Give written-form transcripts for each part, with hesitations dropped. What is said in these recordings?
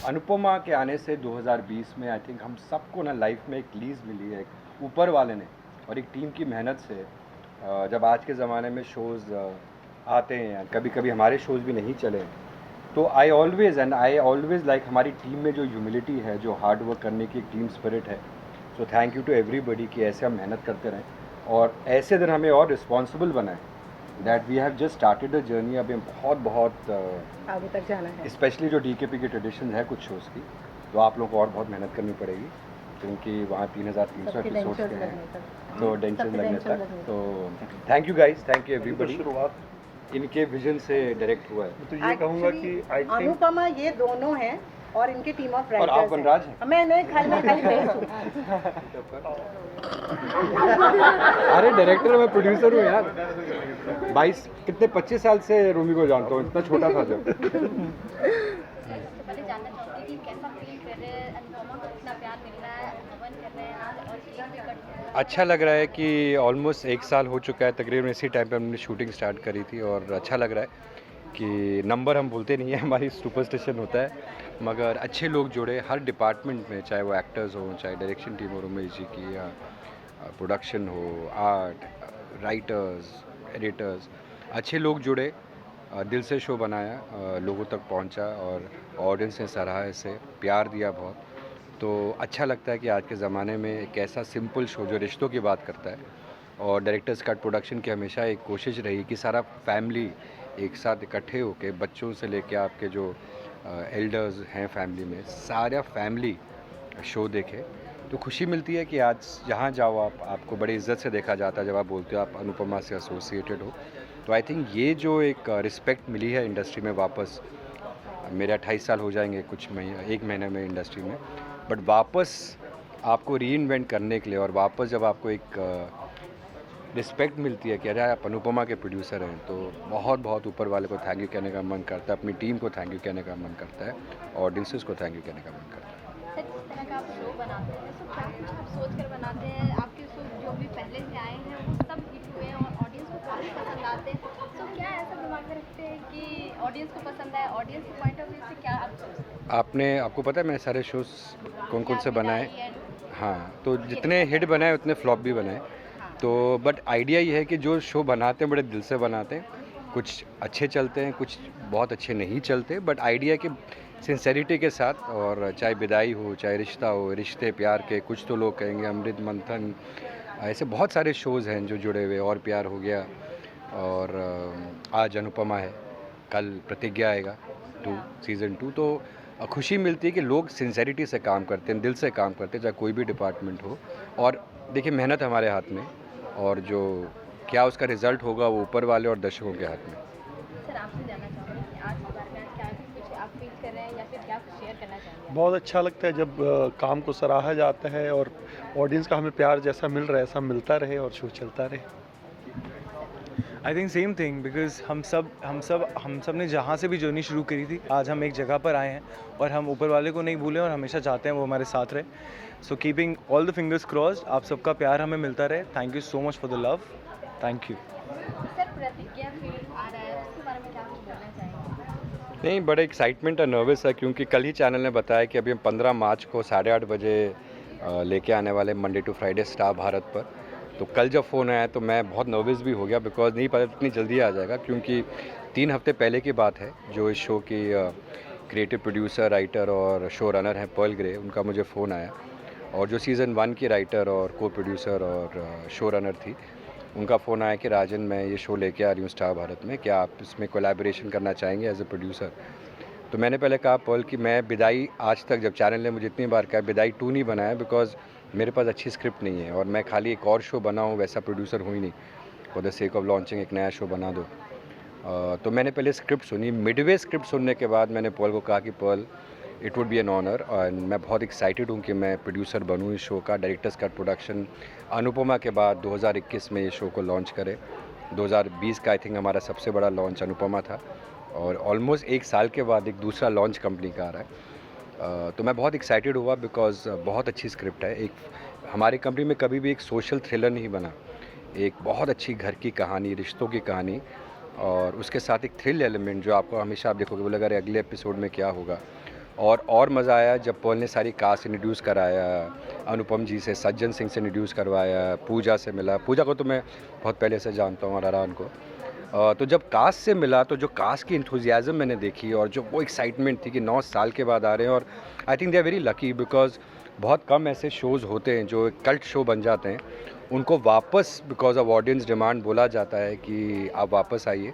अनुपमा के आने से 2020 में आई थिंक हम सबको ना लाइफ में एक लीज मिली है, एक ऊपर वाले ने और एक टीम की मेहनत से। जब आज के ज़माने में शोज़ आते हैं, कभी कभी हमारे शोज़ भी नहीं चले, तो आई ऑलवेज़ लाइक हमारी टीम में जो ह्यूमिलिटी है, जो हार्ड वर्क करने की एक टीम स्पिरिट है। So thank you to everybody कि ऐसे हम मेहनत करते रहें और ऐसे दिन हमें और रिस्पॉन्सिबल बनाएं that we have just started the journey. अभी हम बहुत आगे तक जाना है। स्पेशली जो DKP की ट्रेडिशन है कुछ शोज़ की, तो आप लोगों को और बहुत मेहनत करनी पड़ेगी क्योंकि वहाँ 3300 एपिसोड्स के हैं, तो डेंचर लगने तक। तो thank you guys, thank you everybody. शुरुआत इनके विजन से डायरेक्ट हुआ है। तो ये कहूँगा कि आई थिंक अनुपमा ये दोनों हैं और इनके टीम ऑफ और आप वनराज हैं। मैं नहीं खाली बेस हूँ। अरे डायरेक्टर मैं प्रोड्यूसर हूँ यार। 25 साल से रूमी को जानता हूँ, इतना छोटा था जब। पहले जानना चाहूँगी कि कैसा फील कर रहे हैं, अनुपमा को इतना प्यार मिल रहा है, हवन कर रहे हैं आज और केक भी कट। अच्छा लग रहा है कि ऑलमोस्ट 1 साल हो चुका है, तकरीबन इसी टाइम पे हमने शूटिंग स्टार्ट करी थी और अच्छा लग रहा है कि नंबर हम बोलते नहीं है, हमारी सुपरस्टिशन होता है, मगर अच्छे लोग जुड़े हर डिपार्टमेंट में, चाहे वो एक्टर्स हो, चाहे डायरेक्शन टीम हो रमेश जी की, या प्रोडक्शन हो, आर्ट, राइटर्स, एडिटर्स, अच्छे लोग जुड़े, दिल से शो बनाया, लोगों तक पहुंचा और ऑडियंस ने सराहा, इसे प्यार दिया बहुत। तो अच्छा लगता है कि आज के ज़माने में एक ऐसा सिंपल शो जो रिश्तों की बात करता है, और डायरेक्टर्स कट प्रोडक्शन की हमेशा एक कोशिश रही कि सारा फैमिली एक साथ इकट्ठे होकर, बच्चों से लेके आपके जो एल्डर्स हैं फैमिली में, सारा फैमिली शो देखे। तो खुशी मिलती है कि आज जहाँ जाओ आपको बड़ी इज़्ज़त से देखा जाता है जब आप बोलते हो आप अनुपमा से एसोसिएटेड हो। तो आई थिंक ये जो एक रिस्पेक्ट मिली है इंडस्ट्री में वापस, मेरे 28 साल हो जाएंगे एक महीने में इंडस्ट्री में, बट वापस आपको रीइन्वेंट करने के लिए और वापस जब आपको एक रिस्पेक्ट मिलती है कि अरे आप अनुपमा के प्रोड्यूसर हैं, तो बहुत बहुत ऊपर वाले को थैंक यू कहने का मन करता है, अपनी टीम को थैंक यू कहने का मन करता है, ऑडियंसेस को थैंक यू कहने का मन करता है। सर, जिस तरह का आप शो बनाते हैं, तो क्या कुछ आप सोच कर बनाते हैं? आपके शो जो भी पहले से आए हैं वो सब हिट हुए हैं और ऑडियंस को काफ़ी पसंद आते हैं, तो क्या ऐसा दिमाग में रखते हैं कि ऑडियंस को पसंद आए? ऑडियंस के पॉइंट ऑफ व्यू से क्या आप सोचते हैं? आपको पता है मैंने सारे शोज़ कौन कौन से बनाए? बिदाई हाँ, तो जितने हिट बनाए उतने फ्लॉप भी बनाए। तो बट आइडिया ये है कि जो शो बनाते हैं बड़े दिल से बनाते हैं, कुछ अच्छे चलते हैं, कुछ बहुत अच्छे नहीं चलते, बट आइडिया कि सिंसेरिटी के साथ, और चाहे विदाई हो, चाहे रिश्ता हो, रिश्ते प्यार के, कुछ तो लोग कहेंगे अमृत मंथन, ऐसे बहुत सारे शोज़ हैं जो जुड़े हुए, और प्यार हो गया, और आज अनुपमा है, कल प्रतिज्ञा आएगा सीज़न 2। तो खुशी मिलती है कि लोग सिंसेरिटी से काम करते हैं, दिल से काम करते हैं, चाहे कोई भी डिपार्टमेंट हो। और देखिए मेहनत हमारे हाथ में, और जो क्या उसका रिज़ल्ट होगा वो ऊपर वाले और दर्शकों के हाथ में। सर, आपसे जानना चाहूँगी कि आज के बारे में क्या कुछ आप फील कर रहे हैं या फिर क्या कुछ शेयर करना चाहेंगे? बहुत अच्छा लगता है जब काम को सराहा जाता है और ऑडियंस का हमें प्यार जैसा मिल रहा है ऐसा मिलता रहे और शो चलता रहे। I think same thing, because हम सब ने जहाँ से भी जर्नी शुरू करी थी, आज हम एक जगह पर आए हैं और हम ऊपर वाले को नहीं भूलें और हमेशा चाहते हैं वो हमारे साथ रहे। So keeping all the fingers crossed, आप सबका प्यार हमें मिलता रहे। Thank you so much for the love. Thank you. Sir, प्रतिज्ञा फिल्म आ रहा है, उसके बारे में क्या कुछ बोलना चाहेंगे? नहीं, बड़ा एक्साइटमेंट और नर्वस है क्योंकि कल ही चैनल ने बताया कि अभी हम 15 मार्च को 8:30 बजे लेके आने वाले Monday to Friday Star Bharat पर। तो कल जब फ़ोन आया तो मैं बहुत नर्वस भी हो गया, बिकॉज नहीं पता इतनी जल्दी आ जाएगा, क्योंकि 3 हफ्ते पहले की बात है जो इस शो की क्रिएटिव प्रोड्यूसर, राइटर और शो रनर हैं पर्ल ग्रे, उनका मुझे फ़ोन आया, और जो सीज़न 1 की राइटर और को प्रोड्यूसर और शो रनर थी, उनका फ़ोन आया कि राजन मैं ये शो लेके आ रही हूँ स्टार भारत में, क्या आप इसमें कोलैबोरेशन करना चाहेंगे एज ए प्रोड्यूसर। तो मैंने पहले कहा पर्ल कि मैं विदाई, आज तक जब चैनल ने मुझे इतनी बार कहा विदाई 2 नहीं बनाया, बिकॉज मेरे पास अच्छी स्क्रिप्ट नहीं है और मैं खाली एक और शो बनाऊँ वैसा प्रोड्यूसर हूँ ही नहीं, for the sake of launching एक नया शो बना दो। तो मैंने पहले स्क्रिप्ट सुनी, मिडवे स्क्रिप्ट सुनने के बाद मैंने पर्ल को कहा कि Pearl it would be an honour, और मैं बहुत एक्साइटेड हूँ कि मैं प्रोड्यूसर बनूँ इस शो का। डायरेक्टर्स का प्रोडक्शन अनुपमा के बाद 2021 में ये शो को लॉन्च करे। 2020 का आई थिंक हमारा सबसे बड़ा लॉन्च अनुपमा था, और ऑलमोस्ट 1 साल के बाद एक दूसरा लॉन्च कंपनी का आ रहा है। तो मैं बहुत एक्साइटेड हुआ, बिकॉज बहुत अच्छी स्क्रिप्ट है। एक हमारी कंपनी में कभी भी एक सोशल थ्रिलर नहीं बना, एक बहुत अच्छी घर की कहानी, रिश्तों की कहानी, और उसके साथ एक थ्रिल एलिमेंट जो आपको हमेशा आप देखोगे, बोले अगर अगले एपिसोड में क्या होगा। और मज़ा आया जब पॉल ने सारी कास्ट इंट्रोड्यूस कराया, अनुपम जी से, सज्जन सिंह से इंट्रोड्यूस करवाया, पूजा से मिला। पूजा को तो मैं बहुत पहले से जानता हूँ और अरान को। तो जब कास्ट से मिला तो जो कास्ट की इंथुजियाज़म मैंने देखी और जो वो एक्साइटमेंट थी कि 9 साल के बाद आ रहे हैं। और I think they are very lucky because बहुत कम ऐसे शोज़ होते हैं जो एक कल्ट शो बन जाते हैं, उनको वापस बिकॉज ऑफ ऑडियंस डिमांड बोला जाता है कि आप वापस आइए।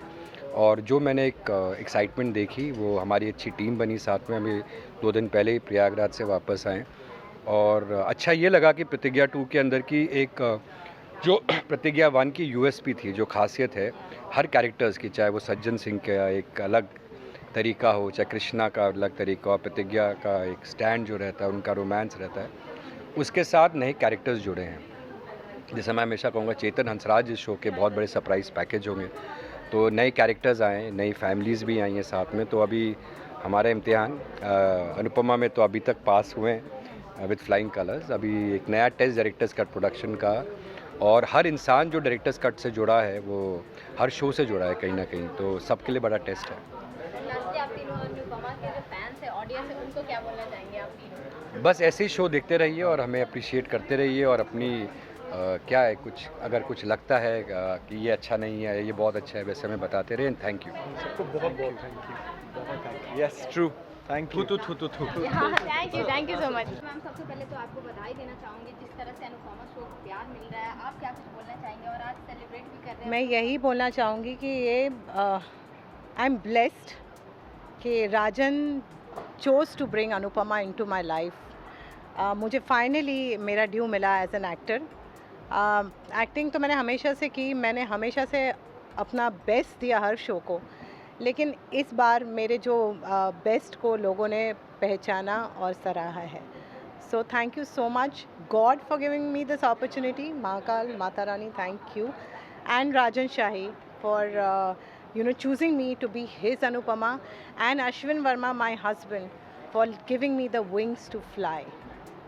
और जो मैंने एक एक्साइटमेंट देखी, वो हमारी अच्छी टीम बनी साथ में। हमें 2 दिन पहले ही प्रयागराज से वापस आए और अच्छा ये लगा कि प्रतिज्ञा 2 के अंदर की एक जो प्रतिज्ञा 1 की यूएसपी थी, जो खासियत है हर कैरेक्टर्स की, चाहे वो सज्जन सिंह का एक अलग तरीका हो, चाहे कृष्णा का अलग तरीका हो, प्रतिज्ञा का एक स्टैंड जो रहता है, उनका रोमांस रहता है, उसके साथ नए कैरेक्टर्स जुड़े हैं। जैसे मैं हमेशा कहूँगा चेतन हंसराज इस शो के बहुत बड़े सरप्राइज़ पैकेज होंगे। तो नए कैरेक्टर्स आए, नई फैमिलीज़ भी आई हैं साथ में। तो अभी हमारा इम्तिहान अनुपमा में तो अभी तक पास हुए हैं विद फ्लाइंग कलर्स। अभी एक नया टेस्ट डायरेक्टर्स कट प्रोडक्शन का, और हर इंसान जो डायरेक्टर्स कट से जुड़ा है वो हर शो से जुड़ा है कहीं ना कहीं, तो सबके लिए बड़ा टेस्ट है। लास्टली आप तीनों अनुपमा के जो फैंस है, ऑडियंस है, उनको क्या बोलना चाहेंगे आप तीनों? बस ऐसे ही शो देखते रहिए और हमें अप्रिशिएट करते रहिए, और अपनी क्या है, कुछ अगर कुछ लगता है कि ये अच्छा नहीं है, ये बहुत अच्छा है, वैसे हमें बताते रहिए। थैंक यू सबको बहुत बहुत thank you. Yes true, thank you. Thank you so much. Ma'am, सबसे पहले तो आपको बधाई देना चाहूँगी, जिस तरह से अनुपमा शो को प्यार मिल रहा है, आप क्या कुछ बोलना चाहेंगे? और आज सेलिब्रेट भी कर रहे हैं। मैं यही बोलना चाहूँगी कि ये आई एम ब्लेस्ड कि Rajan chose to bring Anupama into my life. मुझे फाइनली मेरा ड्यू मिला एज एन एक्टर। एक्टिंग तो मैंने हमेशा से की, मैंने हमेशा से अपना बेस्ट दिया हर शो को, लेकिन इस बार मेरे जो बेस्ट को लोगों ने पहचाना और सराहा है। So thank you so much God for giving me this opportunity. Mahakal, Mata Rani, thank you, and Rajan Shahi for choosing me to be his Anupama, and Ashwin Verma, my husband, for giving me the wings to fly.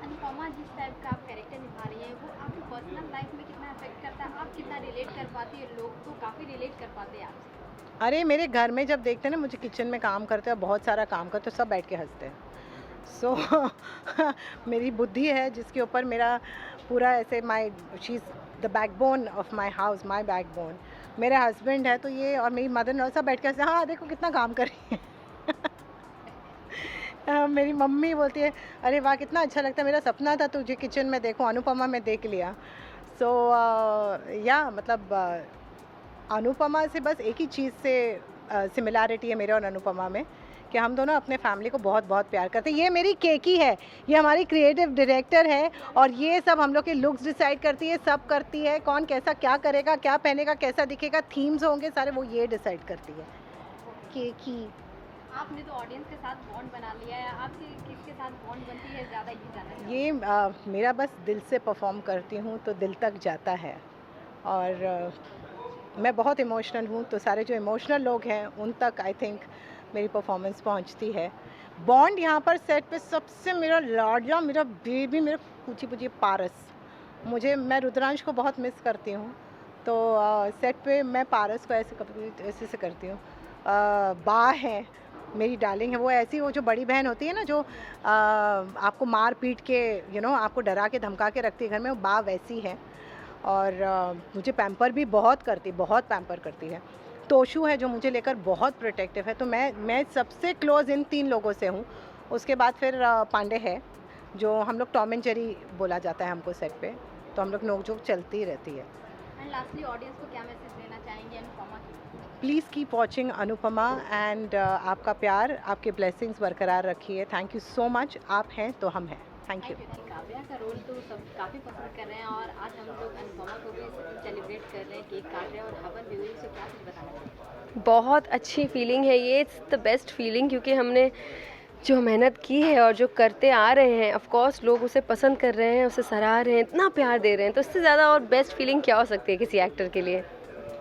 Anupama जिस type का आप character निभा रही हैं, वो आपकी personal life में कितना अफेक्ट करता है? आप कितना रिलेट कर पाती है? लोग तो काफ़ी रिलेट कर पाते हैं आपसे। अरे मेरे घर में जब देखते हैं ना मुझे किचन में काम करते हैं, बहुत सारा काम करते, तो सब बैठ के हंसते हैं। सो मेरी बुद्धि है जिसके ऊपर मेरा पूरा ऐसे she is the backbone of my house, my backbone. मेरा हस्बैंड है तो ये, और मेरी मदर इन लॉ सब बैठ के हंसते हैं, हाँ देखो कितना काम कर रही है। मेरी मम्मी बोलती है अरे वाह कितना अच्छा लगता है, मेरा सपना था तुझे किचन में देखो, अनुपमा में देख लिया। सो या मतलब अनुपमा से बस एक ही चीज़ से सिमिलैरिटी है मेरे और अनुपमा में, कि हम दोनों अपने फैमिली को बहुत बहुत प्यार करते हैं। ये मेरी केकी है, ये हमारी क्रिएटिव डायरेक्टर है, और ये सब हम लोग के लुक्स डिसाइड करती है, सब करती है, कौन कैसा क्या करेगा, क्या पहनेगा, कैसा दिखेगा, थीम्स होंगे सारे, वो ये डिसाइड करती है। केकी, आपने तो ऑडियंस के साथ बॉन्ड बना लिया है, आपकी किसके साथ बॉन्ड बनती है ज़्यादा, ये जानना चाहूँगी। ये मेरा बस दिल से परफॉर्म करती हूँ तो दिल तक जाता है, और मैं बहुत इमोशनल हूँ, तो सारे जो इमोशनल लोग हैं उन तक आई थिंक मेरी परफॉर्मेंस पहुंचती है। बॉन्ड यहाँ पर सेट पे सबसे मेरा लाडला, मेरा बेबी, मेरा पूछी पूछी पारस। मैं रुद्रांश को बहुत मिस करती हूँ, तो सेट पे मैं पारस को ऐसे से करती हूँ। बा है मेरी डार्लिंग है, वो ऐसी, वो जो बड़ी बहन होती है ना, जो आपको मार पीट के आपको डरा के धमका के रखती है घर में, वो बा वैसी है। और मुझे पैम्पर भी बहुत पैम्पर करती है। तोशु है जो मुझे लेकर बहुत प्रोटेक्टिव है, तो मैं सबसे क्लोज़ इन 3 लोगों से हूँ। उसके बाद फिर पांडे है, जो हम लोग टॉम एंड जेरी बोला जाता है हमको सेट पे, तो हम लोग नोक-झोंक चलती रहती है। एंड लास्टली ऑडियंस को क्या मैसेज देना चाहेंगे अनुपमा की? Please keep watching Anupama, and आपका प्यार, आपके ब्लेसिंग्स बरकरार रखिए। थैंक यू सो मच, आप हैं तो हम हैं। Thank you. काव्या का रोल तो सब काफ़ी पसंद कर रहे हैं, और आज हम लोग अनुपमा को भी सेलिब्रेट कर रहे हैं, केक काट रहे हैं, और हवन भी हुई, सो क्या कुछ बताना चाहिए? बहुत अच्छी फीलिंग है ये, इट्स द बेस्ट फीलिंग, क्योंकि हमने जो मेहनत की है और जो करते आ रहे हैं, ऑफ कोर्स लोग उसे पसंद कर रहे हैं, उसे सराह रहे हैं, इतना प्यार दे रहे हैं, तो इससे ज़्यादा और बेस्ट फीलिंग क्या हो सकती है किसी एक्टर के लिए।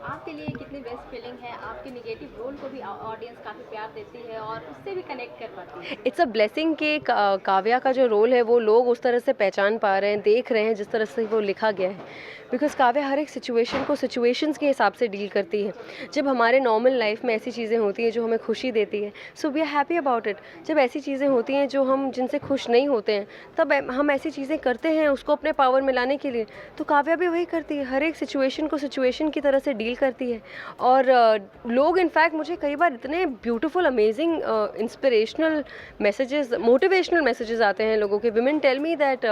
आपके लिए कितनी बेस्ट फीलिंग है, आपके नेगेटिव रोल को भी ऑडियंस काफ़ी प्यार देती है और उससे भी कनेक्ट कर पाती है? इट्स अ ब्लेसिंग कि काव्या का जो रोल है वो लोग उस तरह से पहचान पा रहे हैं, देख रहे हैं जिस तरह से वो लिखा गया है। बिकॉज काव्या हर एक सिचुएशन को सिचुएशंस के हिसाब से डील करती है। जब हमारे नॉर्मल लाइफ में ऐसी चीज़ें होती हैं जो हमें खुशी देती है, so we are happy about it. जब ऐसी चीज़ें होती हैं जो हम जिनसे खुश नहीं होते हैं, तब हम ऐसी चीज़ें करते हैं उसको अपने पावर में लाने के लिए। तो काव्या भी वही करती है, हर एक सिचुएशन को सिचुएशन की तरह से डील करती है। और लोग इनफैक्ट मुझे कई बार इतने beautiful amazing inspirational messages, motivational messages आते हैं लोगों के। Women tell me that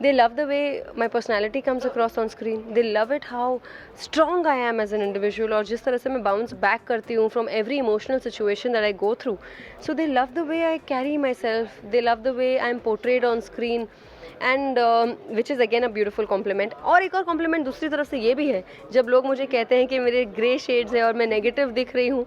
they love the way my personality comes across on screen, they love it how strong I am as an individual, और जिस तरह से मैं बाउंस बैक करती हूँ from every emotional situation that I go through. So they love the way I carry myself, they love the way I M portrayed on screen, and which is again a beautiful compliment. और एक और complement दूसरी तरफ से ये भी है, जब लोग मुझे कहते हैं कि मेरे ग्रे शेड्स है और मैं नेगेटिव दिख रही हूँ,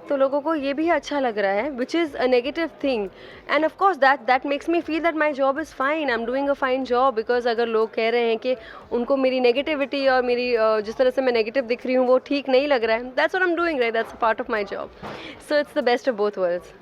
तो लोगों को ये भी अच्छा लग रहा है, which is a negative thing. And of course that makes me feel that my job is fine, I am doing a fine job. Because अगर लोग कह रहे हैं कि उनको मेरी नेगेटिविटी और मेरी जिस तरह से मैं नेगेटिव दिख रही हूँ वो ठीक नहीं लग रहा है, that's what I am doing, right, that's a part of my job. So it's the best of both worlds.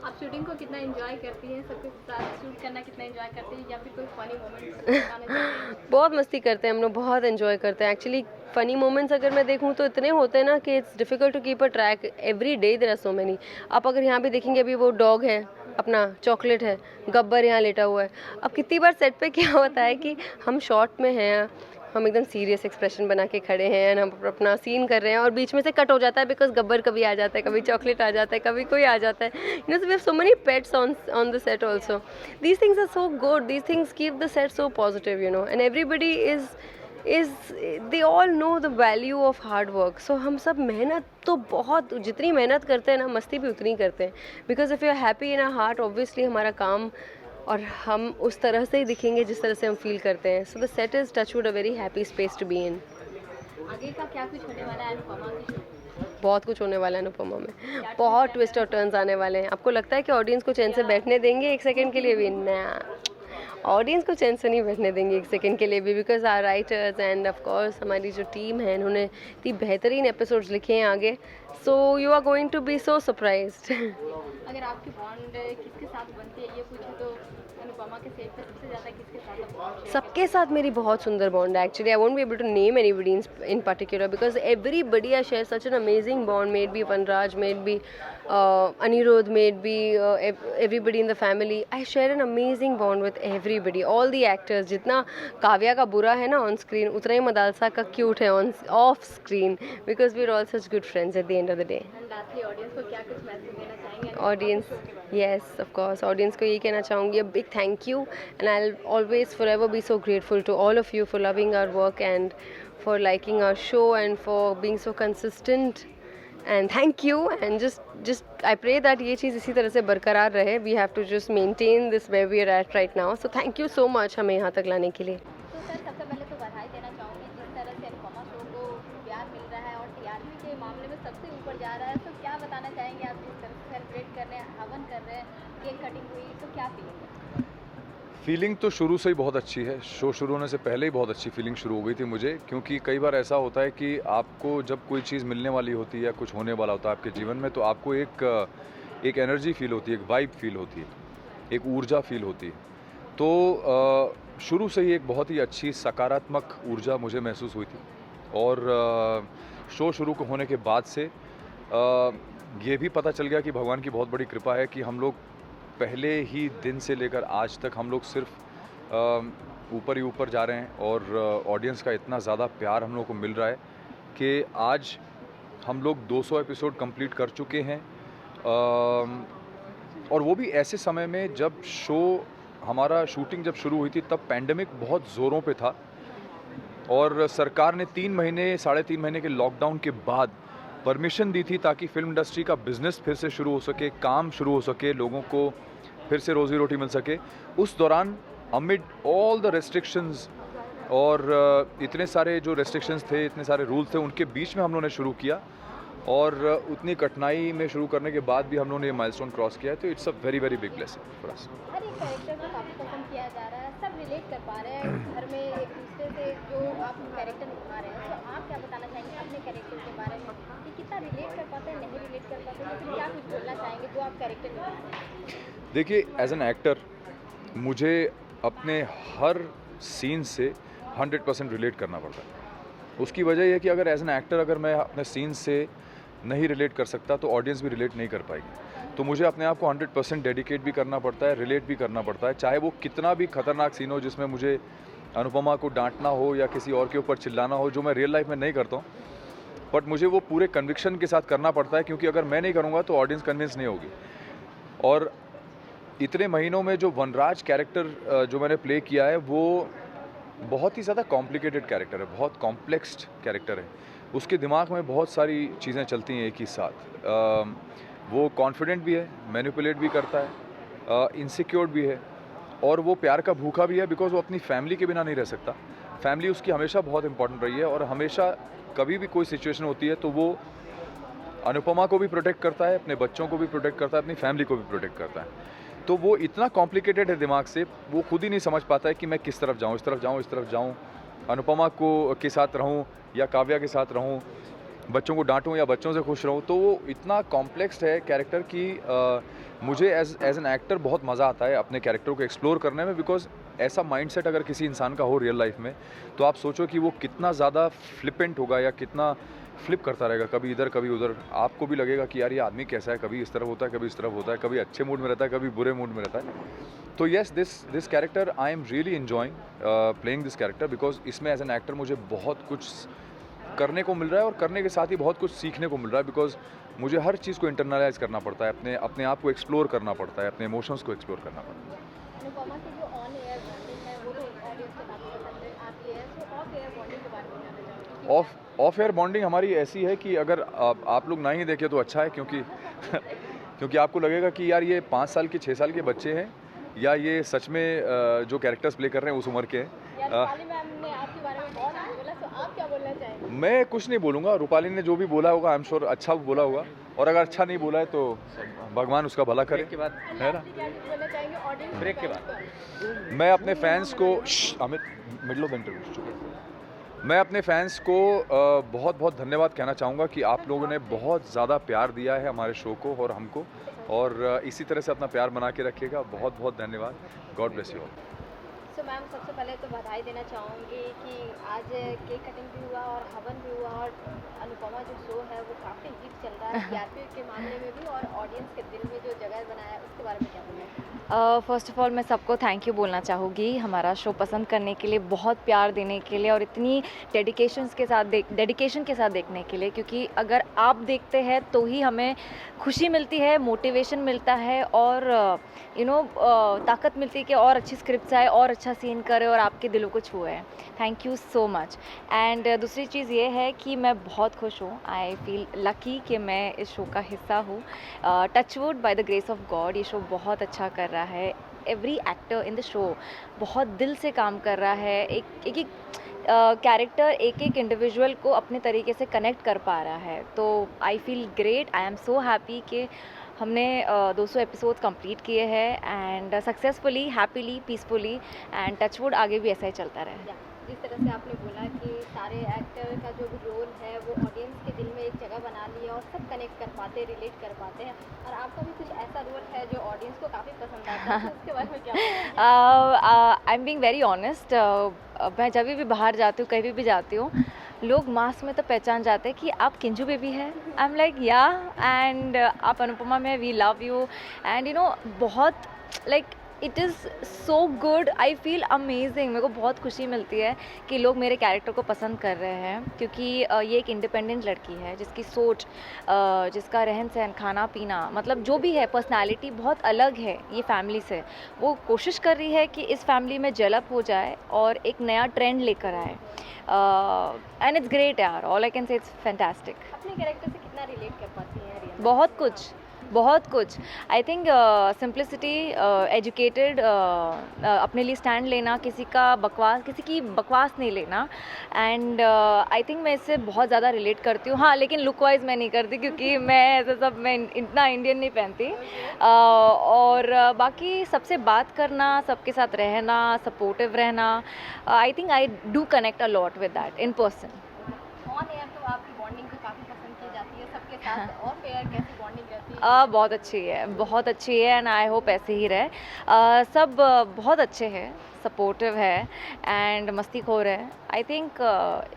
आप शूटिंग को कितना एंजॉय करती हैं, सबके साथ शूट करना कितना एंजॉय करती हैं, या फिर कोई फनी मोमेंट्स बताना चाहती हैं? बहुत मस्ती करते हैं हम लोग, बहुत एंजॉय करते हैं। एक्चुअली फ़नी मोमेंट्स अगर मैं देखूँ तो इतने होते हैं ना कि it's difficult to keep a track. Every day there are so many. आप अगर यहाँ भी देखेंगे, अभी वो डॉग है अपना, चॉकलेट है, गब्बर यहाँ लेटा हुआ है। अब कितनी बार सेट पे क्या होता है कि हम शॉट में हैं, हम एकदम सीरियस एक्सप्रेशन बना के खड़े हैं एंड हम अपना सीन कर रहे हैं, और बीच में से कट हो जाता है बिकॉज गब्बर कभी आ जाता है, कभी चॉकलेट आ जाता है, कभी कोई आ जाता है। You know, so we have so many pets on the set also. These things are so good, these things keep the set so positive, you know, and everybody is they all know the value of hard work. So हम सब मेहनत तो बहुत, जितनी मेहनत करते हैं ना, मस्ती भी उतनी करते हैं। Because if you are happy in a heart, obviously हमारा काम और हम उस तरह से ही दिखेंगे जिस तरह से हम फील करते हैं। So the set is touchwood a very happy space to be in. आगे का क्या कुछ होने वाला है अनुपमा की शूट? बहुत कुछ होने वाला है अनुपमा में, बहुत ट्विस्ट और टर्न्स आने वाले हैं। आपको लगता है कि ऑडियंस को चैन से बैठने देंगे एक सेकंड के लिए भी? ना, ऑडियंस को चैन से नहीं बैठने देंगे एक सेकंड के लिए भी। Because our writers and of course हमारी जो टीम है, उन्होंने इतनी बेहतरीन एपिसोड्स लिखे हैं आगे। So you are going to be so surprised. अगर आपकी बॉन्ड किसके साथ बनती है ये पूछो तो अनुपमा के सेट पे सबसे ज़्यादा किसके साथ आप bond share सबके साथ मेरी बहुत सुंदर बॉन्ड है। Actually I won't be able to name anybody in particular because everybody I share such an amazing bond, maybe Vanraj, maybe Aniruddh, maybe everybody in the family. I share an amazing bond with everybody, all the actors. जितना काव्या का बुरा है ना on screen, उतना ही मदालसा का cute है on off screen, because we are all such good friends at the end of the day. And lastly audience को क्या कुछ मैसेज देना चाहेंगे? Audience, yes, of course, audience को यही कहना चाहूँगी, a big thank you, and I'll always forever be so grateful to all of you for loving our work and for liking our show and for being so consistent, and thank you, and just I pray that ये चीज़ इसी तरह से बरकरार रहे. We have to just maintain this where we are at right now, so thank you so much हमें यहाँ तक लाने के लिए. तो सर सबसे पहले तो बधाई देना चाहूँगी जिस तरह से अनुपमा शो को प्यार मिल रहा है और टीआरपी के मामले में सबसे ऊपर जा रहा है, तो क्या बताना चाहेंगे आप? जिस तरह से सेलिब्रेट कर रहे हैं, हवन कर रहे हैं, केक कटिंग हुई, तो क्या फीलिंग है? फीलिंग तो शुरू से ही बहुत अच्छी है। शो शुरू होने से पहले ही बहुत अच्छी फीलिंग शुरू हो गई थी मुझे, क्योंकि कई बार ऐसा होता है कि आपको जब कोई चीज़ मिलने वाली होती है या कुछ होने वाला होता है आपके जीवन में, तो आपको एक एनर्जी फील होती है, एक वाइब फील होती है, एक ऊर्जा फील होती है। तो शुरू से ही एक बहुत ही अच्छी सकारात्मक ऊर्जा मुझे महसूस हुई थी, और शो शुरू होने के बाद से ये भी पता चल गया कि भगवान की बहुत बड़ी कृपा है कि हम लोग पहले ही दिन से लेकर आज तक हम लोग सिर्फ ऊपर ही ऊपर जा रहे हैं, और ऑडियंस का इतना ज़्यादा प्यार हम लोग को मिल रहा है कि आज हम लोग 200 एपिसोड कंप्लीट कर चुके हैं, और वो भी ऐसे समय में जब हमारा शूटिंग जब शुरू हुई थी तब पैंडेमिक बहुत ज़ोरों पे था, और सरकार ने 3.5 महीने के लॉकडाउन के बाद परमिशन दी थी ताकि फिल्म इंडस्ट्री का बिज़नेस फिर से शुरू हो सके, काम शुरू हो सके, लोगों को फिर से रोज़ी रोटी मिल सके। उस दौरान अमिड ऑल द रेस्ट्रिक्शंस और इतने सारे जो रेस्ट्रिक्शंस थे, इतने सारे रूल्स थे, उनके बीच में हम लोगों ने शुरू किया, और उतनी कठिनाई में शुरू करने के बाद भी हम लोगों ने ये माइलस्टोन क्रॉस किया है। तो it's a very very big blessing for us. हर एक कैरेक्टर को काफ़ी पसंद किया जा रहा है, सब रिलेट कर पा रहे हैं, घर में एक दूसरे तरह से जो आप कैरेक्टर निभा रहे हैं, तो आप क्या बताना चाहेंगे अपने कैरेक्टर के बारे में कि कितना रिलेट कर पाते हैं, नहीं रिलेट कर पाते हैं, या फिर क्या कुछ बोलना चाहेंगे जो आप कैरेक्टर निभाते हैं? देखिए, एज एन एक्टर मुझे अपने हर सीन से 100% रिलेट करना पड़ता है। उसकी वजह यह है कि अगर एज एन एक्टर अगर मैं अपने सीन से नहीं रिलेट कर सकता तो ऑडियंस भी रिलेट नहीं कर पाएगी। तो मुझे अपने आप को 100% डेडिकेट भी करना पड़ता है, रिलेट भी करना पड़ता है, चाहे वो कितना भी खतरनाक सीन हो जिसमें मुझे अनुपमा को डांटना हो या किसी और के ऊपर चिल्लाना हो, जो मैं रियल लाइफ में नहीं करता हूँ, बट मुझे वो पूरे कन्विक्शन के साथ करना पड़ता है, क्योंकि अगर मैं नहीं करूँगा तो ऑडियंस कन्विंस नहीं होगी। और इतने महीनों में जो वनराज कैरेक्टर जो मैंने प्ले किया है वो बहुत ही ज़्यादा कॉम्प्लिकेटेड कैरेक्टर है, बहुत कॉम्प्लेक्स कैरेक्टर है। उसके दिमाग में बहुत सारी चीज़ें चलती हैं एक ही साथ। वो कॉन्फिडेंट भी है, मैनिपुलेट भी करता है, इनसिक्योर भी है, और वो प्यार का भूखा भी है, बिकॉज वो अपनी फैमिली के बिना नहीं रह सकता। फैमिली उसकी हमेशा बहुत इंपॉर्टेंट रही है, और हमेशा कभी भी कोई सिचुएशन होती है तो वो अनुपमा को भी प्रोटेक्ट करता है, अपने बच्चों को भी प्रोटेक्ट करता है, अपनी फैमिली को भी प्रोटेक्ट करता है। तो वो इतना कॉम्प्लिकेटेड है दिमाग से, वो खुद ही नहीं समझ पाता है कि मैं किस तरफ जाऊँ, इस तरफ जाऊँ, इस तरफ जाऊँ, अनुपमा को के साथ रहूँ या काव्या के साथ रहूँ, बच्चों को डांटूँ या बच्चों से खुश रहूँ। तो वो इतना कॉम्प्लेक्स है कैरेक्टर कि मुझे एज एन एक्टर बहुत मज़ा आता है अपने कैरेक्टर को एक्सप्लोर करने में, बिकॉज ऐसा माइंडसेट अगर किसी इंसान का हो रियल लाइफ में, तो आप सोचो कि वो कितना ज़्यादा फ्लिपेंट होगा या कितना फ्लिप करता रहेगा, कभी इधर कभी उधर। आपको भी लगेगा कि यार ये आदमी कैसा है, कभी इस तरफ होता है, कभी इस तरफ होता है, कभी अच्छे मूड में रहता है, कभी बुरे मूड में रहता है। तो yes, this character I am really enjoying playing this character, because इसमें एज एन एक्टर मुझे बहुत कुछ करने को मिल रहा है, और करने के साथ ही बहुत कुछ सीखने को मिल रहा है, बिकॉज मुझे हर चीज़ को इंटरनलाइज करना पड़ता है, अपने आप को एक्सप्लोर करना पड़ता है, अपने इमोशंस को एक्सप्लोर करना पड़ता है। अनुपमा की जो ऑन एयर बॉन्डिंग है वो तो ऑडियंस को काफ़ी पसंद आती है, तो ऑफ एयर बॉन्डिंग के बारे में जानना चाहूँगी। ऑफ एयर बॉन्डिंग हमारी ऐसी है कि अगर आप लोग ना ही देखें तो अच्छा है, क्योंकि क्योंकि आपको लगेगा कि यार ये 5 साल के 6 साल के बच्चे हैं, या ये सच में जो कैरेक्टर्स प्ले कर रहे हैं उस उम्र के हैं। रूपाली मैम ने आपके बारे में बहुत कुछ बोला, तो आप क्या बोलना चाहेंगे? मैं कुछ नहीं बोलूँगा, रूपाली ने जो भी बोला होगा आई एम श्योर अच्छा बोला होगा, और अगर अच्छा नहीं बोला है तो भगवान उसका भला करे, है ना। क्या कुछ बोलना चाहेंगे ऑडियंस ब्रेक के बाद? मैं अपने फैंस को अमित मिडल ऑफ इंटरव्यू, मैं अपने फैंस को बहुत बहुत धन्यवाद कहना चाहूँगा कि आप लोगों ने बहुत ज़्यादा प्यार दिया है हमारे शो को और हमको, और इसी तरह से अपना प्यार बना के रखिएगा। बहुत बहुत धन्यवाद। God bless you all. So ma'am, सबसे पहले तो बधाई देना चाहूँगी कि आज केक कटिंग भी हुआ और हवन भी हुआ, और अनुपमा जो शो है वो काफ़ी हिट चल रहा है टीआरपी के मामले में भी, और ऑडियंस के दिल में जो जगह बनाया है उसके बारे में क्या बोलना है? फ़र्स्ट ऑफ ऑल मैं सबको थैंक यू बोलना चाहूँगी हमारा शो पसंद करने के लिए, बहुत प्यार देने के लिए, और इतनी डेडिकेशन के साथ देखने के लिए, क्योंकि अगर आप देखते हैं तो ही हमें खुशी मिलती है, मोटिवेशन मिलता है, और ताकत मिलती है कि और अच्छी स्क्रिप्ट्स आए, और अच्छा सीन करे और आपके दिलों को छुए। Thank you so much. And दूसरी चीज़ ये है कि मैं बहुत खुश हूँ, आई फील लकी कि मैं इस शो का हिस्सा हूँ। Touchwood by the grace of God ये शो बहुत अच्छा कर रहा है। Every actor in the show बहुत दिल से काम कर रहा है, एक कैरेक्टर एक इंडिविजुअल को अपने तरीके से कनेक्ट कर पा रहा है। तो I feel great, I am so happy कि हमने 200 एपिसोड कंप्लीट किए हैं, and successfully, happily, peacefully, and touchwood आगे भी ऐसा ही चलता रहे। जिस तरह से आपने बोला कि सारे एक्टर का जो भी रोल है वो ऑडियंस के दिल में एक जगह बना लिया और सब कनेक्ट कर पाते हैं, रिलेट कर पाते हैं, और आपका भी कुछ ऐसा रोल है जो ऑडियंस को काफ़ी पसंद आता है, तो उसके बारे में क्या? I am being very honest. मैं जब भी बाहर जाती हूँ, कहीं भी जाती हूँ, लोग मास में तो पहचान जाते हैं कि आप किंजू बेबी है। आई एम लाइक या, एंड आप अनुपमा में, वी लव यू, एंड बहुत like it is so good, I feel amazing. मेरे को बहुत खुशी मिलती है कि लोग मेरे कैरेक्टर को पसंद कर रहे हैं, क्योंकि ये एक इंडिपेंडेंट लड़की है जिसकी सोच, जिसका रहन सहन, खाना पीना, मतलब जो भी है, पर्सनालिटी बहुत अलग है ये फैमिली से। वो कोशिश कर रही है कि इस फैमिली में जेलअप हो जाए और एक नया ट्रेंड लेकर आए, एंड इट्स ग्रेट यार, all I can say it's fantastic. अपने कैरेक्टर से कितना रिलेट कर पाती हैं रिया? बहुत कुछ, बहुत कुछ। आई थिंक सिंप्लिसिटी, एजुकेटेड, अपने लिए स्टैंड लेना, किसी की बकवास नहीं लेना। एंड आई थिंक मैं इससे बहुत ज़्यादा रिलेट करती हूँ। हाँ, लेकिन लुक वाइज मैं नहीं करती, क्योंकि मैं इतना इंडियन नहीं पहनती। और बाकी सबसे बात करना, सबके साथ रहना, सपोर्टिव रहना, I think I do connect a lot with that in person. On air तो आपकी बॉन्डिंग तो काफ़ी पसंद की जाती है सबके साथ। ऑफ एयर कैसी बॉन्डिंग रहती है? बहुत अच्छी है, बहुत अच्छी है, एंड आई होप ऐसे ही रहे। सब बहुत अच्छे हैं, सपोर्टिव है एंड मस्तीखोर है। आई थिंक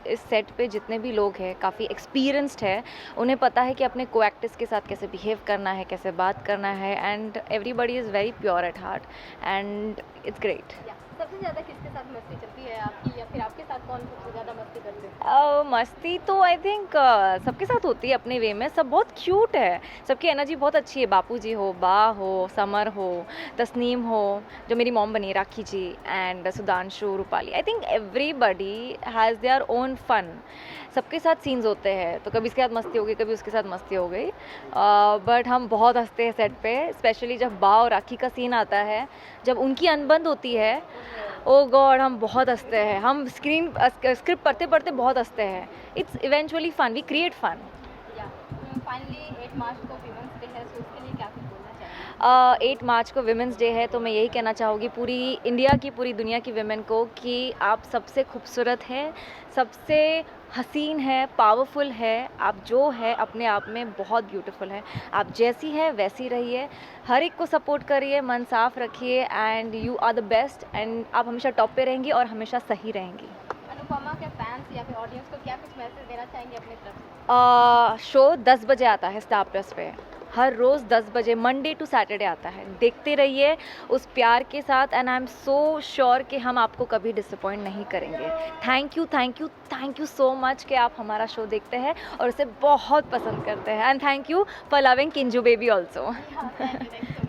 इस सेट पे जितने भी लोग हैं काफ़ी एक्सपीरियंस्ड है, उन्हें पता है कि अपने को एक्टर्स के साथ कैसे बिहेव करना है, कैसे बात करना है, and everybody is very pure at heart and it's great. सबसे ज़्यादा किसके साथ मस्ती चलती है आपकी, या फिर आपके साथ कौन सबसे ज़्यादा मस्ती करते हैं? मस्ती तो आई थिंक सबके साथ होती है अपने वे में। सब बहुत क्यूट है, सबकी एनर्जी बहुत अच्छी है। बापूजी हो, बा हो, समर हो, तस्नीम हो, जो मेरी मॉम बनी Rakhi ji, and Sudhanshu, Rupali. I think everybody has their own fun. सबके साथ सीन्स होते हैं, तो कभी इसके साथ मस्ती हो गई, कभी उसके साथ मस्ती हो गई, बट हम बहुत हंसते हैं सेट पे। स्पेशली जब बा और राखी का सीन आता है, जब उनकी अनबन होती है, ओ गॉड, हम बहुत हंसते हैं। हम स्क्रिप्ट पढ़ते पढ़ते बहुत हंसते हैं। It's eventually fun, we create fun. Finally 8 March को वीमेंस डे है, सो उसके लिए क्या कुछ बोलना चाहिए? 8 मार्च को विमेंस डे है, तो मैं यही कहना चाहूँगी पूरी इंडिया की, पूरी दुनिया की विमेन को कि आप सबसे खूबसूरत हैं, सबसे हसीन है, पावरफुल है। आप जो है अपने आप में बहुत ब्यूटीफुल है। आप जैसी हैं वैसी रहिए, हर एक को सपोर्ट करिए, मन साफ रखिए, and you are the best, and आप हमेशा टॉप पे रहेंगी और हमेशा सही रहेंगी। अनुपमा के फैंस या फिर ऑडियंस को क्या कुछ मैसेज देना चाहेंगे अपनी तरफ से? शो 10 बजे आता है स्टार प्लस पे, हर रोज़ 10 बजे, मंडे टू सैटरडे आता है। देखते रहिए उस प्यार के साथ, and I am so sure कि हम आपको कभी डिसअपॉइंट नहीं करेंगे। Thank you, thank you, thank you so much कि आप हमारा शो देखते हैं और उसे बहुत पसंद करते हैं, and thank you for loving किंजू baby also.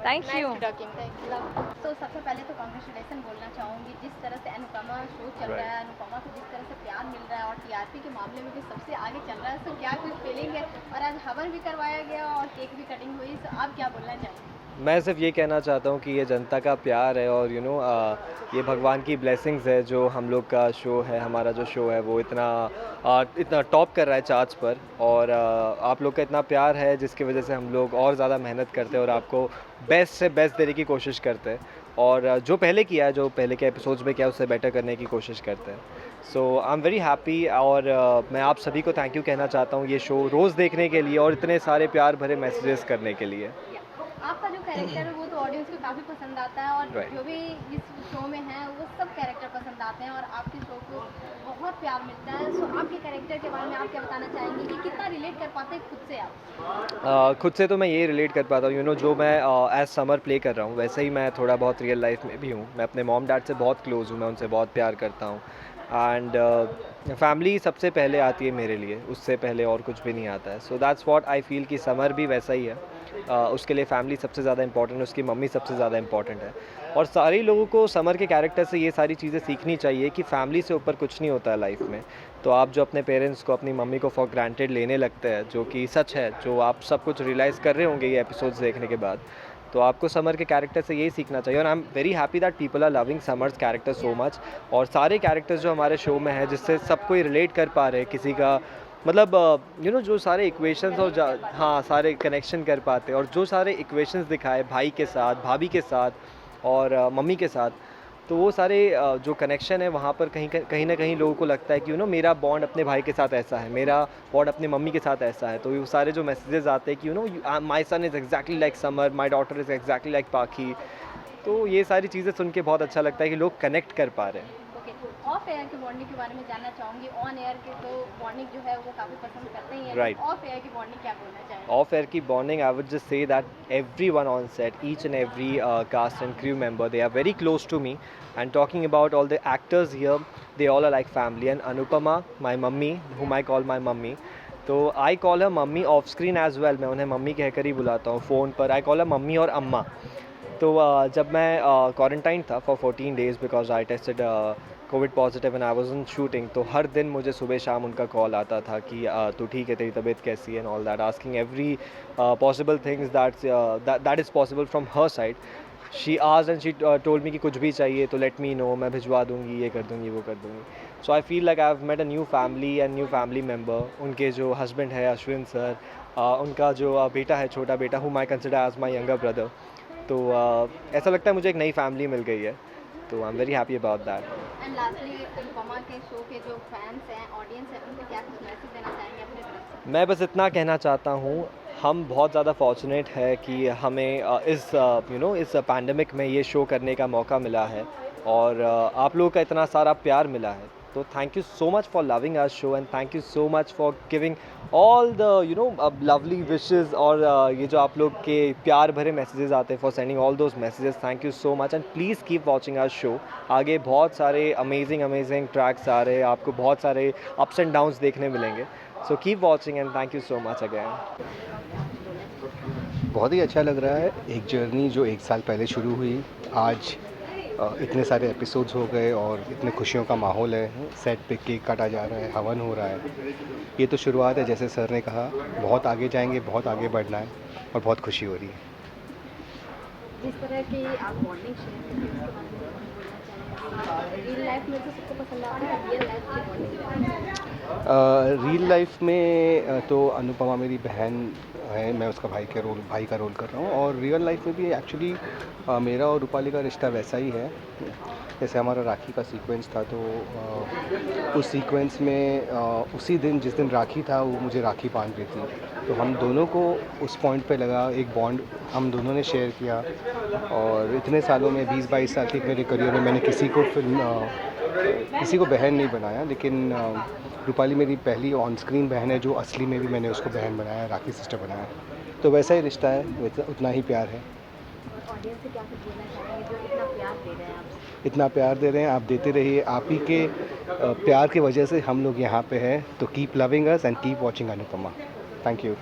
Thank you. तो सबसे पहले तो कॉन्ग्रेचुलेसन बोलना चाहूँगी, जिस तरह से अनुपमा शो चल रहा है, अनुपमा को जिस तरह से प्यार मिल रहा है और टीआरपी के मामले में भी सबसे आगे चल रहा है, तो क्या कुछ फीलिंग है? और आज हवन भी करवाया गया और केक भी कटिंग हुई, तो आप क्या बोलना चाहेंगे? मैं सिर्फ ये कहना चाहता हूँ कि ये जनता का प्यार है और ये भगवान की ब्लेसिंग्स है जो हम लोग का शो है, हमारा जो शो है वो इतना टॉप कर रहा है चार्ट्स पर, और आप लोग का इतना प्यार है जिसकी वजह से हम लोग और ज़्यादा मेहनत करते हैं और आपको बेस्ट से बेस्ट देने की कोशिश करते हैं, और जो पहले किया है, जो पहले के एपिसोड्स में किया है, उससे बेटर करने की कोशिश करते हैं। सो आई एम वेरी हैप्पी, और मैं आप सभी को थैंक यू कहना चाहता हूँ ये शो रोज़ देखने के लिए और इतने सारे प्यार भरे मैसेजेस करने के लिए। आपका जो कैरेक्टर है वो तो ऑडियंस को काफ़ी पसंद आता है, और Right. जो भी इस शो में हैं वो सब कैरेक्टर पसंद आते हैं और आपके शो को बहुत प्यार मिलता है। सो आपके कैरेक्टर के बारे में आप क्या बताना चाहेंगे कि कितना रिलेट कर पाते हैं खुद से आप? खुद से तो मैं ये रिलेट कर पाता हूँ, जो मैं एज समर प्ले कर रहा हूँ वैसे ही मैं थोड़ा बहुत रियल लाइफ में भी हूँ। मैं अपने मॉम डैड से बहुत क्लोज़ हूँ, मैं उनसे बहुत प्यार करता हूँ, एंड फैमिली सबसे पहले आती है मेरे लिए, उससे पहले और कुछ भी नहीं आता है। So that's what I feel कि समर भी वैसा ही है। उसके लिए फैमिली सबसे ज़्यादा इंपॉर्टेंट है, उसकी मम्मी सबसे ज़्यादा इंपॉर्टेंट है, और सारे लोगों को समर के कैरेक्टर से ये सारी चीज़ें सीखनी चाहिए कि फैमिली से ऊपर कुछ नहीं होता है लाइफ में। तो आप जो अपने पेरेंट्स को, अपनी मम्मी को फॉर ग्रांटेड लेने लगते हैं, जो कि सच है, जो आप सब कुछ रियलाइज़ कर रहे होंगे ये एपिसोड्स देखने के बाद, तो आपको समर के कैरेक्टर से यही सीखना चाहिए। और I am very happy that people are loving Samar's character so much, और सारे कैरेक्टर्स जो हमारे शो में है जिससे सब कोई रिलेट कर पा रहे हैं, किसी का मतलब जो सारे इक्वेशंस और हाँ सारे कनेक्शन कर पाते हैं, और जो सारे इक्वेशंस दिखाए भाई के साथ, भाभी के साथ और मम्मी के साथ, तो वो सारे जो कनेक्शन है वहाँ पर कहीं ना कहीं लोगों को लगता है कि मेरा बॉन्ड अपने भाई के साथ ऐसा है, मेरा बॉन्ड अपने मम्मी के साथ ऐसा है। तो वो सारे जो मैसेजेस आते हैं कि my son is exactly like Samar, my daughter is exactly like Pakhi, तो ये सारी चीज़ें सुन के बहुत अच्छा लगता है कि लोग कनेक्ट कर पा रहे हैं। ऑफ एयर की बॉन्डिंग के बारे में जानना चाहूँगी। ऑन एयर की तो बॉन्डिंग जो है वो काफ़ी पसंद करते ही हैं, Right. ऑफ एयर की बॉन्डिंग क्या बोलना चाहेंगे? Off air की bonding, I would just say that everyone on set, each and every cast and crew member, they are very close to me. And talking about all the actors here, they all are like family. And Anupama, my mummy, whom I call my mummy, तो I call her mummy off screen as well. मैं उन्हें mummy कहकर ही बुलाता हूँ phone पर। I call her mummy और अम्मा। तो जब मैं क्वारंटाइन था for 14 days because I tasted Covid positive and I was in shooting, तो हर दिन मुझे सुबह शाम उनका कॉल आता था कि तू ठीक है, तेरी तबीयत कैसी है and all that, asking every possible things that is possible from her side. She asked and she told me कि कुछ भी चाहिए तो लेट मी नो, मैं भिजवा दूंगी, ये कर दूंगी, वो कर दूंगी. So I feel like I have met a new family and new family member. उनके जो हस्बैंड है अश्विन सर, उनका जो बेटा है, छोटा बेटा, whom I consider as my younger brother. तो ऐसा लगता है मुझे एक नई फैमिली मिल गई है, तो आई am very happy about that. And lastly Anupama के शो के जो फैंस हैं, ऑडियंस है, उनको क्या कुछ मैसेज देना चाहेंगे अपने तरफ से? मैं बस इतना कहना चाहता हूँ, हम बहुत ज़्यादा फॉर्चुनेट है कि हमें इस पैंडमिक में ये शो करने का मौका मिला है और आप लोगों का इतना सारा प्यार मिला है. तो thank you so much for loving our show and thank you so much for giving all the lovely wishes और ये जो आप लोग के प्यार भरे मैसेजेस आते हैं, for sending all those messages. Thank you so much and please keep watching our show. आगे बहुत सारे अमेजिंग ट्रैक्स आ रहे हैं, आपको बहुत सारे अप्स एंड डाउन्स देखने मिलेंगे. So keep watching and thank you so much again. बहुत ही अच्छा लग रहा है. एक जर्नी जो 1 साल पहले शुरू हुई, आज इतने सारे एपिसोड्स हो गए और इतने खुशियों का माहौल है. सेट पे केक काटा जा रहा है, हवन हो रहा है. ये तो शुरुआत है, जैसे सर ने कहा, बहुत आगे जाएंगे, बहुत आगे बढ़ना है और बहुत खुशी हो रही है. जिस तरह की आप बॉन्डिंग शेयर करते हैं उसके बारे में बोलना चाहेंगे? रियल लाइफ में तो सबको पसंद आता है, रियल लाइफ की बॉन्डिंग? रियल लाइफ में तो अनुपमा मेरी बहन है, मैं उसका भाई का रोल कर रहा हूँ. और रियल लाइफ में भी एक्चुअली मेरा और रूपाली का रिश्ता वैसा ही है. जैसे हमारा राखी का सीक्वेंस था, तो उस सीक्वेंस में उसी दिन जिस दिन राखी था, वो मुझे राखी बांध रही थी. तो हम दोनों को उस पॉइंट पे लगा, एक बॉन्ड हम दोनों ने शेयर किया. और इतने सालों में 20-22 साल के मेरे करियर में मैंने किसी को बहन नहीं बनाया, लेकिन रूपाली मेरी पहली ऑन स्क्रीन बहन है, जो असली में भी मैंने उसको बहन बनाया, राखी सिस्टर बनाया. तो वैसा ही रिश्ता है, उतना ही प्यार है. ऑडियंस से क्या कुछ बोलना चाहेंगे जो इतना प्यार दे रहे हैं आपसे? इतना प्यार दे रहे हैं, आप देते रहिए. आप ही के प्यार की वजह से हम लोग यहाँ पे हैं. तो keep loving us and keep watching Anupama. Thank you.